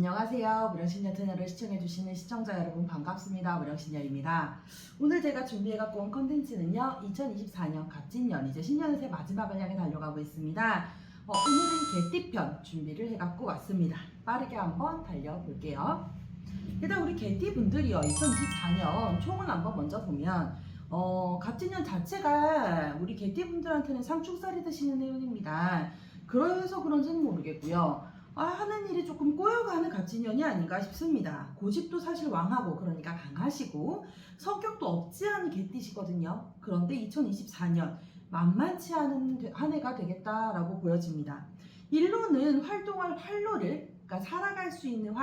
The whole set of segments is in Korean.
안녕하세요. 무령신녀 채널을 시청해주시는 시청자 여러분 반갑습니다. 무령신녀입니다. 오늘 제가 준비해갖고 온 컨텐츠는요. 2024년 갑진년, 이제 신년의 새 마지막을 향해 달려가고 있습니다. 오늘은 개띠편 준비를 해갖고 왔습니다. 빠르게 한번 달려볼게요. 일단 우리 개띠분들이요. 2024년 총을 한번 먼저 보면 갑진년 자체가 우리 개띠분들한테는 상충살이 드시는 해운입니다. 그래서 그런지는 모르겠고요. 하는 일이 조금 꼬여가는 갑진년이 아닌가 싶습니다. 고집도 사실 왕하고 그러니까 강하시고 성격도 없지 않은 개띠시거든요. 그런데 2024년 만만치 않은 한 해가 되겠다라고 보여집니다. 일로는 활동할 활로를, 그러니까 살아갈 수 있는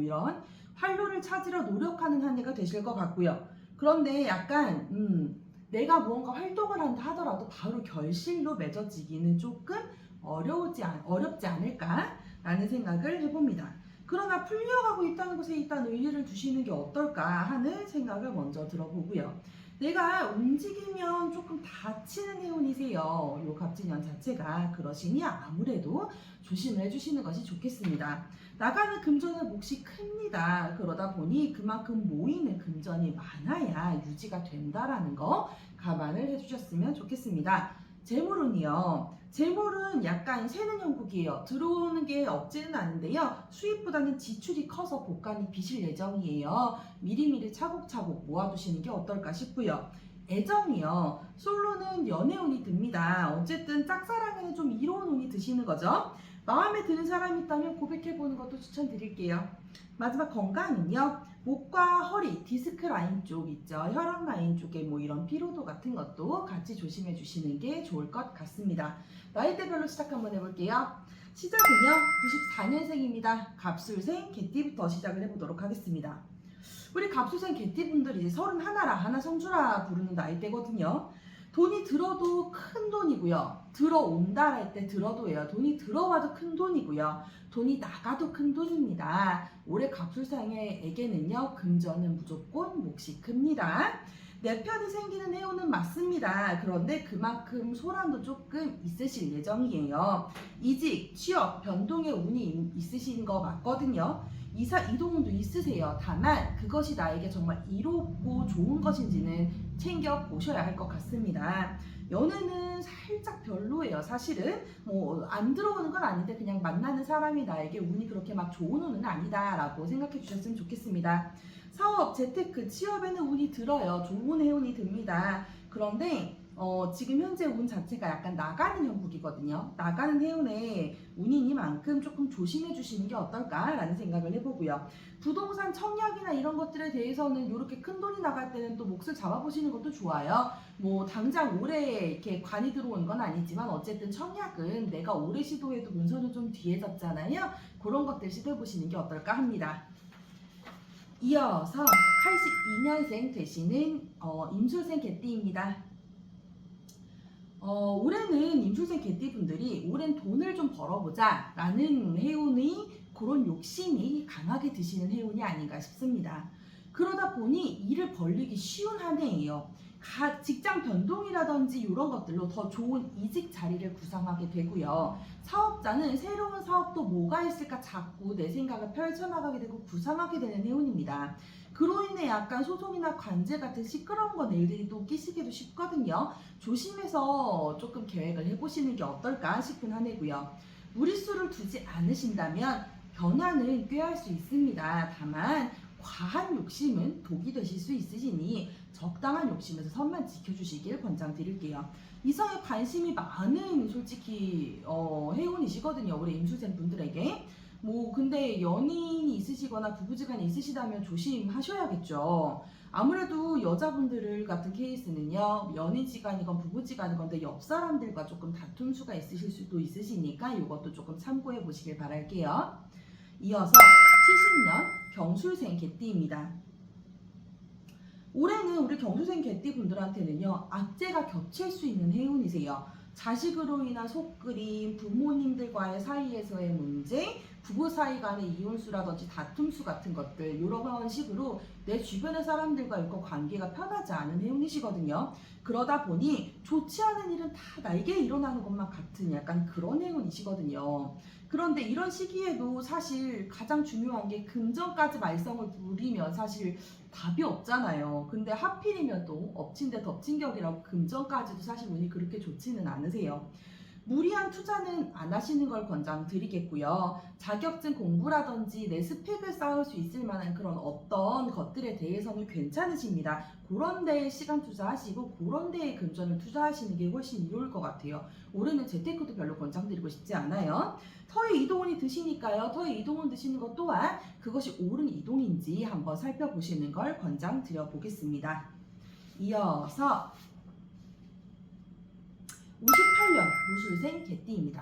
이런 활로를 찾으려 노력하는 한 해가 되실 것 같고요. 그런데 약간 내가 무언가 활동을 한다 하더라도 바로 결실로 맺어지기는 조금 어렵지 않을까라는 생각을 해봅니다. 그러나 풀려가고 있다는 것에 일단 의의를 두시는 게 어떨까 하는 생각을 먼저 들어보고요. 내가 움직이면 조금 다치는 해운이세요. 요 갑진년 자체가 그러시니 아무래도 조심을 해주시는 것이 좋겠습니다. 나가는 금전의 몫이 큽니다. 그러다 보니 그만큼 모이는 금전이 많아야 유지가 된다라는 거 감안을 해주셨으면 좋겠습니다. 재물은요. 재물은 약간 새는 형국이에요. 들어오는 게 없지는 않은데요. 수입보다는 지출이 커서 복간이 비실 예정이에요. 미리미리 차곡차곡 모아두시는 게 어떨까 싶고요. 애정이요. 솔로는 연애운이 듭니다. 어쨌든 짝사랑에는 좀 이로운 운이 드시는 거죠. 마음에 드는 사람이 있다면 고백해보는 것도 추천드릴게요. 마지막 건강은요. 목과 허리, 디스크 라인 쪽 있죠. 혈압 라인 쪽에 이런 피로도 같은 것도 같이 조심해 주시는 게 좋을 것 같습니다. 나이대별로 시작 한번 해볼게요. 시작은요. 94년생입니다. 갑술생 개띠부터 시작을 해보도록 하겠습니다. 우리 갑술생 개띠분들이 이제 31라 하나 성주라 부르는 나이대거든요. 돈이 들어도 큰 돈이고요. 들어온다 할 때 들어도예요. 돈이 들어와도 큰 돈이고요. 돈이 나가도 큰 돈입니다. 올해 갑술생에게는요. 금전은 무조건 몫이 큽니다. 내 편이 생기는 해운은 맞습니다. 그런데 그만큼 소란도 조금 있으실 예정이에요. 이직, 취업, 변동의 운이 있으신 거 맞거든요. 이사, 이동운도 있으세요. 다만 그것이 나에게 정말 이롭고 좋은 것인지는 챙겨보셔야 할 것 같습니다. 연애는 살짝 별로예요. 사실은 안 들어오는 건 아닌데 그냥 만나는 사람이 나에게 운이 그렇게 막 좋은 운은 아니다 라고 생각해 주셨으면 좋겠습니다. 사업, 재테크, 취업에는 운이 들어요. 좋은 해운이 듭니다. 그런데 지금 현재 운 자체가 약간 나가는 형국이거든요. 나가는 해운에 운이니만큼 조금 조심해 주시는 게 어떨까라는 생각을 해보고요. 부동산 청약이나 이런 것들에 대해서는 이렇게 큰 돈이 나갈 때는 또 몫을 잡아보시는 것도 좋아요. 당장 올해 이렇게 관이 들어온 건 아니지만 어쨌든 청약은 내가 오래 시도해도 문서는 좀 뒤에 졌잖아요. 그런 것들 시도해보시는 게 어떨까 합니다. 이어서 82년생 되시는 임술생 개띠입니다. 올해는 임술생 개띠분들이 올해는 돈을 좀 벌어보자 라는 해운이 그런 욕심이 강하게 드시는 해운이 아닌가 싶습니다. 그러다 보니 일을 벌리기 쉬운 한 해예요. 직장 변동이라든지 이런 것들로 더 좋은 이직 자리를 구상하게 되고요. 사업자는 새로운 사업도 뭐가 있을까 자꾸 내 생각을 펼쳐나가게 되고 구상하게 되는 해운입니다. 그로 인해 약간 소송이나 관제 같은 시끄러운 건 일들이 또 끼시기도 쉽거든요. 조심해서 조금 계획을 해보시는 게 어떨까 싶은 한 해고요. 무리수를 두지 않으신다면 변화는 꾀할 수 있습니다. 다만 과한 욕심은 독이 되실 수 있으시니 적당한 욕심에서 선만 지켜주시길 권장드릴게요. 이성에 관심이 많은 솔직히 해운이시거든요. 우리 임술생 분들에게. 근데 연인이 있으시거나 부부지간에 있으시다면 조심하셔야겠죠. 아무래도 여자분들 같은 케이스는요. 연인지간이건 부부지간이건 옆 사람들과 조금 다툼 수가 있으실 수도 있으시니까 이것도 조금 참고해 보시길 바랄게요. 이어서 70년 경술생 개띠입니다. 올해는 우리 경술생 개띠분들한테는요. 악재가 겹칠 수 있는 해운이세요. 자식으로 인한 속그림, 부모님들과의 사이에서의 문제, 부부 사이 간의 이혼수라든지 다툼수 같은 것들 이런 식으로 내 주변의 사람들과 관계가 편하지 않은 해운이시거든요. 그러다 보니 좋지 않은 일은 다 나에게 일어나는 것만 같은 약간 그런 행운이시거든요. 그런데 이런 시기에도 사실 가장 중요한 게 금전까지 말썽을 부리면 사실 답이 없잖아요. 근데 하필이면 또 엎친 데 덮친 격이라고 금전까지도 사실 운이 그렇게 좋지는 않으세요. 무리한 투자는 안 하시는 걸 권장드리겠고요. 자격증 공부라든지 내 스펙을 쌓을 수 있을 만한 그런 어떤 것들에 대해서는 괜찮으십니다. 그런 데에 시간 투자하시고 그런 데에 금전을 투자하시는 게 훨씬 이로울 것 같아요. 올해는 재테크도 별로 권장드리고 싶지 않아요. 터의 이동운이 드시니까요. 터의 이동운 드시는 것 또한 그것이 옳은 이동인지 한번 살펴보시는 걸 권장드려 보겠습니다. 이어서 58년 무술생 개띠입니다.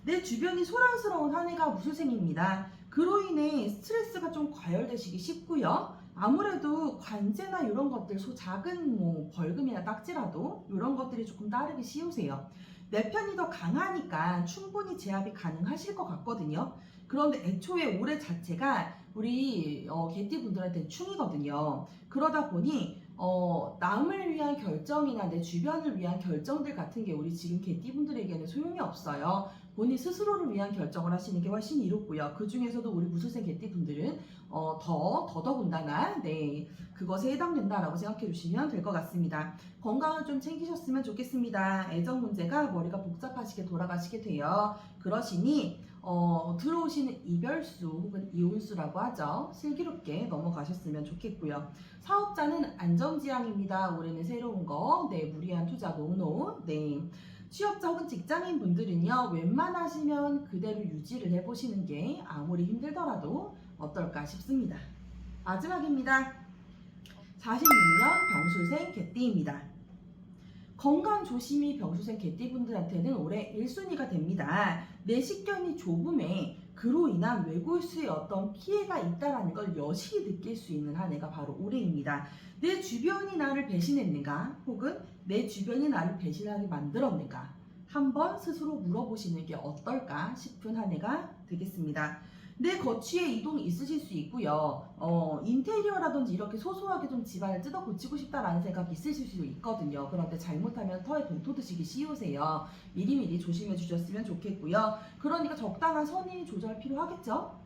내 주변이 소란스러운 한 해가 무술생입니다. 그로 인해 스트레스가 좀 과열되시기 쉽고요. 아무래도 관제나 이런 것들, 작은 뭐 벌금이나 딱지라도 이런 것들이 조금 따르기 쉬우세요. 내 편이 더 강하니까 충분히 제압이 가능하실 것 같거든요. 그런데 애초에 올해 자체가 우리 개띠분들한테 충이거든요. 그러다 보니 남을 위한 결정이나 내 주변을 위한 결정들 같은 게 우리 지금 개띠분들에게는 소용이 없어요. 본인 스스로를 위한 결정을 하시는 게 훨씬 이롭고요. 그 중에서도 우리 무술생 개띠분들은 더더군다나 그것에 해당된다라고 생각해 주시면 될 것 같습니다. 건강을 좀 챙기셨으면 좋겠습니다. 애정 문제가 머리가 복잡하시게 돌아가시게 돼요. 그러시니 들어오시는 이별수 혹은 이혼수라고 하죠. 슬기롭게 넘어가셨으면 좋겠고요. 사업자는 안정지향입니다. 올해는 새로운 거, 무리한 투자 노노, 취업자 혹은 직장인 분들은요, 웬만하시면 그대로 유지를 해보시는 게 아무리 힘들더라도 어떨까 싶습니다. 마지막입니다. 46년 병술생 개띠입니다. 건강 조심이 병술생 개띠분들한테는 올해 1순위가 됩니다. 내 식견이 좁음에 그로 인한 외골수의 어떤 피해가 있다는 걸 여실히 느낄 수 있는 한 해가 바로 올해입니다. 내 주변이 나를 배신했는가 혹은 내 주변이 나를 배신하게 만들었는가 한번 스스로 물어보시는 게 어떨까 싶은 한 해가 되겠습니다. 내 거취에 이동이 있으실 수 있고요. 인테리어라든지 이렇게 소소하게 좀 집안을 뜯어 고치고 싶다라는 생각이 있으실 수 있거든요. 그런데 잘못하면 터에 동토 드시기 쉬우세요. 미리미리 조심해 주셨으면 좋겠고요. 그러니까 적당한 선의 조절 필요하겠죠?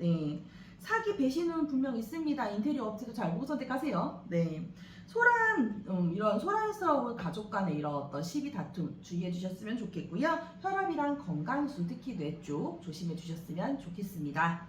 사기 배신은 분명 있습니다. 인테리어 업체도 잘 보고 선택하세요. 이런 소란스러운 가족 간의 이런 어떤 시비 다툼 주의해 주셨으면 좋겠고요. 혈압이랑 건강수 특히 뇌 쪽 조심해 주셨으면 좋겠습니다.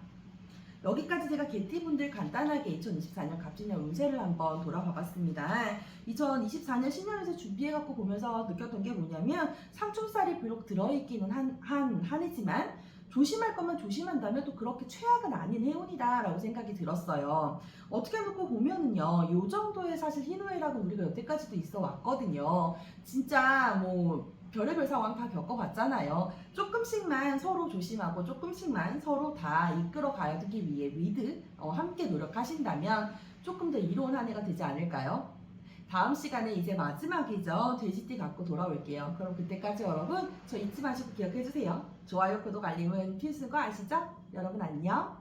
여기까지 제가 개띠분들 간단하게 2024년 갑진년 운세를 한번 돌아봐 봤습니다. 2024년 신년운세 준비해갖고 보면서 느꼈던 게 뭐냐면 상충살이 비록 들어있기는 한 해지만 조심할 거면 조심한다면 또 그렇게 최악은 아닌 해운이다 라고 생각이 들었어요. 어떻게 놓고 보면은요, 요 정도의 사실 희노애락은 우리가 여태까지도 있어 왔거든요. 진짜 뭐 별의별 상황 다 겪어봤잖아요. 조금씩만 서로 조심하고 조금씩만 서로 다 이끌어가기 위해 함께 노력하신다면 조금 더 이로운 한 해가 되지 않을까요? 다음 시간에 이제 마지막이죠. 돼지띠 갖고 돌아올게요. 그럼 그때까지 여러분 저 잊지 마시고 기억해주세요. 좋아요, 구독, 알림은 필수인 거 아시죠? 여러분 안녕.